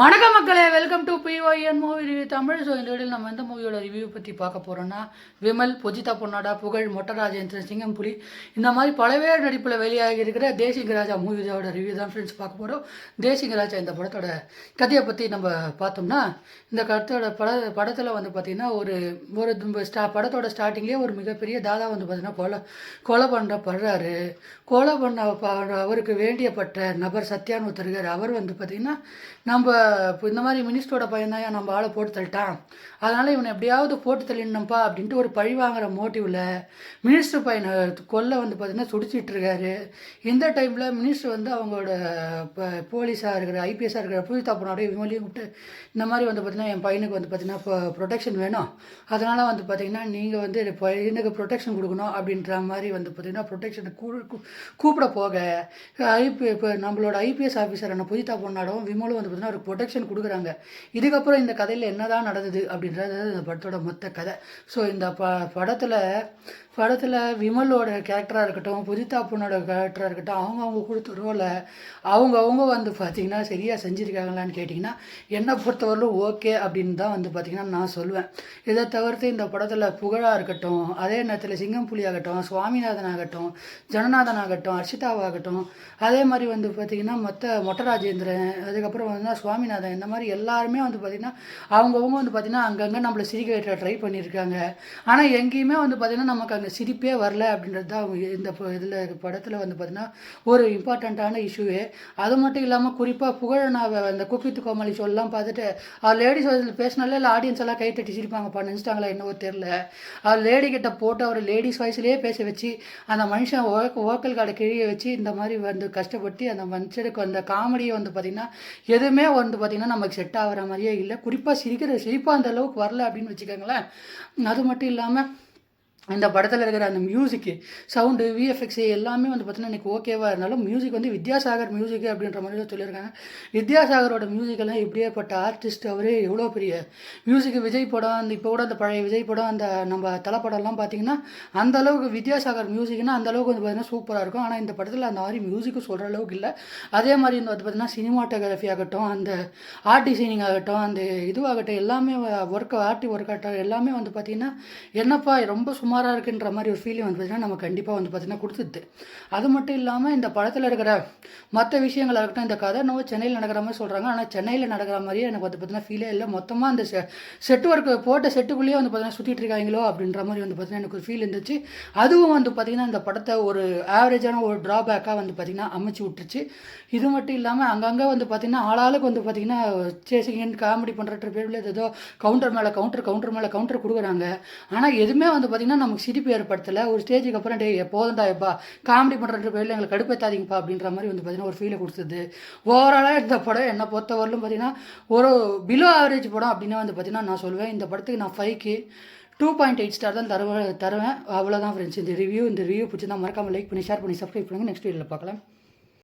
வணக்கம் மக்களே, welcome to PYN movie review Tamil. So இந்த வீடியோவில் நம்ம எந்த மூவியோட ரிவ்யூ பற்றி பார்க்க போகிறோம்னா, விமல், பொஜிதா பொன்னாடா, புகழ், மொட்ட ராஜேந்திரன், சிங்கம்புலி இந்த மாதிரி பலவேறு நடிப்பில் வெளியாகி இருக்கிற தேசிங்க ராஜா மூவியோட ரிவ்யூ தான் ஃப்ரெண்ட்ஸ் பார்க்க போகிறோம். தேசிங்க ராஜா இந்த படத்தோட கதையை பற்றி நம்ம பார்த்தோம்னா, இந்த படத்தில் வந்து பார்த்திங்கன்னா படத்தோட ஸ்டார்டிங்லேயே ஒரு மிகப்பெரிய தாதா வந்து பார்த்திங்கன்னா கொலை பண்ணப்படுறாரு. கொலை பண்ண அவருக்கு வேண்டியப்பட்ட நபர் சத்யான்னு ஒருத்தருக்கார். அவர் வந்து பார்த்திங்கன்னா நம்ம இப்போ இந்த மாதிரி மினிஸ்டரோட பையன் தான் நம்ம ஆளை போட்டு தள்ளிட்டான், அதனால் இவனை எப்படியாவது போட்டு தள்ளிடணும்ப்பா அப்படின்ட்டு ஒரு பழி வாங்குற மோட்டிவில் மினிஸ்டர் பையனை கொல்ல வந்து பார்த்திங்கன்னா துடிச்சிட்டு இருக்காரு. இந்த டைமில் மினிஸ்டர் வந்து அவங்களோட போலீஸாக இருக்கிற ஐபிஎஸ்ஸாக இருக்கிற புதிதா பொண்ணோட இவங்களையும் கூப்பிட்டு இந்த மாதிரி வந்து பார்த்திங்கன்னா என் பையனுக்கு வந்து பார்த்திங்கன்னா இப்போ ப்ரொடெக்ஷன் வேணும், அதனால் வந்து பார்த்திங்கன்னா நீங்கள் வந்து பையனுக்கு ப்ரொடெக்ஷன் கொடுக்கணும் அப்படின்ற மாதிரி வந்து பார்த்திங்கன்னா ப்ரொடெக்ஷனை கூப்பிட போக இப்போ நம்மளோட ஐபிஎஸ் ஆஃபீஸரான புதிதா பொண்ணாடும் விமலும் வந்து பார்த்திங்கன்னா ஒரு ப்ரொடெக்ஷன் கொடுக்குறாங்க. இதுக்கப்புறம் இந்த கதையில் என்ன தான் நடந்தது அப்படின்றது இந்த படத்தோட மொத்த கதை. ஸோ இந்த படத்தில் விமலோட கேரக்டராக இருக்கட்டும், புதிதா பொண்ணோட கேரக்டராக இருக்கட்டும், அவங்க கொடுத்த ரோலை அவங்க வந்து பார்த்திங்கன்னா சரியாக செஞ்சுருக்காங்களான்னு கேட்டிங்கன்னா என்னை பொறுத்தவரையிலும் ஓகே அப்படின்னு தான் வந்து பார்த்திங்கன்னா நான் சொல்லுவேன். இதை தவிர்த்து இந்த படத்தில் புகழாக இருக்கட்டும், அதே நேரத்தில் சிங்கம்புலி ஆகட்டும், சுவாமிநாதன் ஆகட்டும், ஜனநாதன் ஆகட்டும், அர்ஷிதாவாகட்டும், அதே மாதிரி வந்து பார்த்திங்கன்னா மொட்ட ராஜேந்திரன், அதுக்கப்புறம் வந்து சுவாமிநாதன், இந்த மாதிரி எல்லாருமே வந்து பார்த்திங்கன்னா அவங்கவுங்க வந்து பார்த்திங்கன்னா அங்கங்கே நம்மளை சிரிக்க வைக்க ட்ரை பண்ணியிருக்காங்க. ஆனால் எங்கேயுமே வந்து பார்த்திங்கன்னா நமக்கு அந்த சிரிப்பே வரல அப்படின்றது தான் இந்த படத்தில் வந்து பார்த்திங்கன்னா ஒரு இம்பார்ட்டண்ட்டான இஷ்யூவே. அது மட்டும் இல்லாமல் குறிப்பாக புகழனாவை அந்த குக்கித்து கோமாளி ஷோலாம் பார்த்துட்டு லேடிஸ் வாய்ஸில் பேசினாலே இல்லை ஆடியன்ஸ் எல்லாம் கை தட்டி சிரிப்பாங்கப்பா நினச்சிட்டாங்களா என்னவோ தெரில. லேடி கிட்ட போட்டு அவர் லேடிஸ் வாய்ஸ்லேயே பேச வச்சு அந்த மனுஷன் ஓக்கல் காடை கிழிய வச்சு இந்த மாதிரி வந்து கஷ்டப்பட்டு அந்த மனுஷனுக்கு அந்த காமெடியை வந்து பார்த்திங்கன்னா எதுவுமே வந்து பார்த்திங்கன்னா நமக்கு செட் ஆகிற மாதிரியே இல்லை. குறிப்பாக சிரிப்பாக அந்த அளவுக்கு வரல அப்படின்னு வச்சுக்கோங்களேன். அது மட்டும் இல்லாமல் இந்த படத்தில் இருக்கிற அந்த மியூசிக்கு சவுண்டு விஎஃப்எக்ஸு எல்லாமே வந்து பார்த்திங்கன்னா எனக்கு ஓகேவாக இருந்தாலும் மியூசிக் வந்து வித்யாசாகர் மியூசிக்கு அப்படின்ற மாதிரி தான் சொல்லியிருக்காங்க. வித்யாசாகரோட மியூசிக்கெல்லாம் எப்படியேப்பட்ட ஆர்டிஸ்ட், அவரே எவ்வளோ பெரிய மியூசிக்கு. விஜய் படம் அந்த இப்போ கூட அந்த பழைய விஜய் படம் அந்த நம்ம தலைப்படம்லாம் பார்த்திங்கன்னா அந்த அளவுக்கு வித்யாசாகர் மியூசிக்னா அந்த அளவுக்கு வந்து பார்த்திங்கன்னா சூப்பராக இருக்கும். ஆனால் இந்த படத்தில் அந்த மாதிரி மியூசிக்கு சொல்கிற அளவுக்கு இல்லை. அதே மாதிரி வந்து பார்த்திங்கன்னா சினிமாட்டோகிராஃபி ஆகட்டும், அந்த ஆர்ட் டிசைனிங் ஆகட்டும், அந்த இதுவாகட்டும் எல்லாமே ஒர்க் ஆகட்டும் எல்லாமே வந்து பார்த்திங்கன்னா என்னப்பா ரொம்ப சுமாராக இருக்குன்ற மாதிரி ஒரு ஃபீலிங் வந்து பார்த்திங்கன்னா நம்ம கண்டிப்பாக வந்து பார்த்திங்கன்னா கொடுத்துது. அது மட்டும் இல்லாமல் இந்த படத்தில் இருக்கிற மற்ற விஷயங்களாக இருக்கட்டும், இந்த கதை நம்ம சென்னையில் நடக்கிற மாதிரி சொல்கிறாங்க, ஆனால் சென்னையில் நடக்கிற மாதிரியே எனக்கு வந்து பார்த்திங்கன்னா ஃபீலே இல்லை. மொத்தமாக அந்த செட்டு ஒர்க்கு போட்ட செட்டுக்குள்ளேயே வந்து பார்த்திங்கன்னா சுற்றிட்டு இருக்காங்களோ அப்படின்ற மாதிரி வந்து பார்த்திங்கன்னா எனக்கு ஒரு ஃபீல் இருந்துச்சு. அதுவும் வந்து பார்த்திங்கன்னா இந்த படத்தை ஒரு ஆவரேஜான ஒரு ட்ராபேக்காக வந்து பார்த்திங்கன்னா அமைச்சு விட்டுருச்சு. இது மட்டும் இல்லாமல் அங்கங்கே வந்து பார்த்திங்கன்னா ஆளாளுக்கு வந்து பார்த்திங்கன்னா சேசிங்கன்னு காமெடி பண்ணுற பேரில் ஏதோ கவுண்டர் மேலே கவுண்டர் கொடுக்குறாங்க. ஆனால் எதுவுமே வந்து பார்த்திங்கன்னா நமக்கு சிரிப்பு ஏற்படுத்தலை. ஒரு ஸ்டேஜுக்கு அப்புறம் எப்போதும்டா எப்பா காமெடி பண்ணுற பேரில் எங்களுக்கு கடுப்பேத்தாதீங்கப்பா அப்படின்ற மாதிரி வந்து பார்த்திங்கன்னா ஒரு ஃபீலை கொடுத்தது. ஓவராலாக இந்த படம் என்னை பொறுத்தவரையிலும் பார்த்திங்கன்னா ஒரு பிலோ ஆவரேஜ் படம் அப்படின்னு வந்து பார்த்திங்கன்னா நான் சொல்லுவேன். இந்த படத்துக்கு நான் 5க்கு 2.8 ஸ்டார் தான் தருவேன். அவ்வளோதான் ஃப்ரெண்ட்ஸ் இந்த ரிவ்யூ பிடிச்சிருந்தா மறக்காமல் லைக் பண்ணி ஷேர் பண்ணி சப்ஸ்கிரைப் பண்ணுங்கள். நெக்ஸ்ட் வீடியோவில் பார்க்கலாம்.